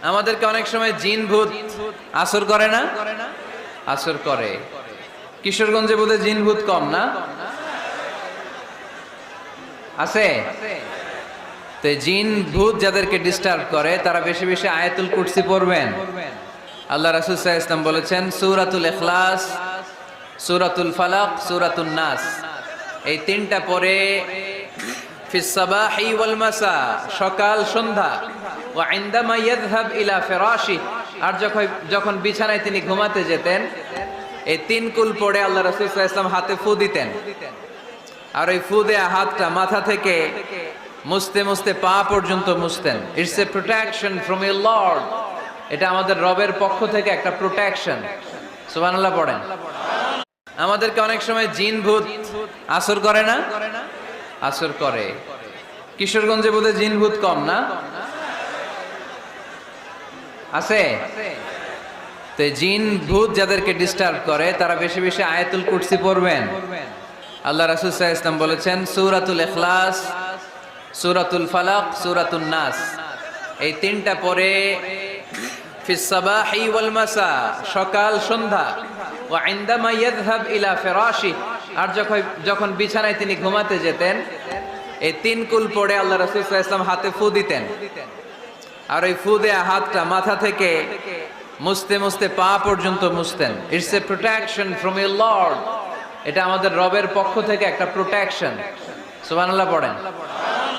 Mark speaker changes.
Speaker 1: আমাদেরকে অনেক সময় জিন ভূত আসর করে না? আসর করে। কিশোরগঞ্জে বোধহয় জিন ভূত কম না? আছে? তো এই জিন ভূত যাদেরকে ডিস্টার্ব করে তারা বেশি বেশি আয়াতুল কুরসি পড়বেন। আল্লাহ রাসূল সাল্লাল্লাহু আলাইহি ওয়াসাল্লাম বলেছেন সূরাতুল ইখলাস, সূরাতুল ফালাক, সূরাতুন নাস, এই তিনটা পড়ে ফিস সাবাহি ওয়াল মাসা, সকাল সন্ধ্যা, ওয়া ইনদামা ইয়াযহাব ইলা ফিরাশি, আর যখন বিছানায় তিনি ঘুমাতে যেতেন এই তিন কুল পড়ে আল্লাহ রাসূল সাল্লাল্লাহু আলাইহি ওয়াসাল্লাম হাতে ফু দিতেন। আর ওই ফু দেয়া হাতটা মাথা থেকে মুছতে মুছতে পা পর্যন্ত মুছতেন। It's a protection from your lord, এটা আমাদের রবের পক্ষ থেকে একটা প্রোটেকশন। সুবহানাল্লাহ পড়েন। আমাদেরকে অনেক সময় জিন ভূত আসর করে না? আসর করে। কিশোরগঞ্জে বোধহয় জিন ভূত কম না? আছে? তো এই জিন ভূত যাদেরকে ডিস্টার্ব করে তারা বেশি বেশি আয়াতুল কুরসি পড়বেন। আল্লাহ রাসূল সাল্লাল্লাহু আলাইহি ওয়াসাল্লাম বলেছেন সূরাতুল ইখলাস, সূরাতুল ফালাক, সূরাতুন নাস, এই তিনটা পড়ে ফিস সাবাহি ওয়াল মাসা, সকাল সন্ধ্যা, ওয়া ইনদামা ইয়াযহাব ইলা ফিরাশি, আর যখন বিছানায় তিনি ঘুমাতে যেতেন এই তিন কুল পড়ে আল্লাহ রাসূল সাল্লাল্লাহু আলাইহি ওয়াসাল্লাম হাতে ফু দিতেন। আর ওই ফু দেয়া হাতটা মাথা থেকে মুছতে মুছতে পা পর্যন্ত মুছতেন। It's a protection from your lord, এটা আমাদের রবের পক্ষ থেকে একটা প্রোটেকশন। সুবহানাল্লাহ পড়েন।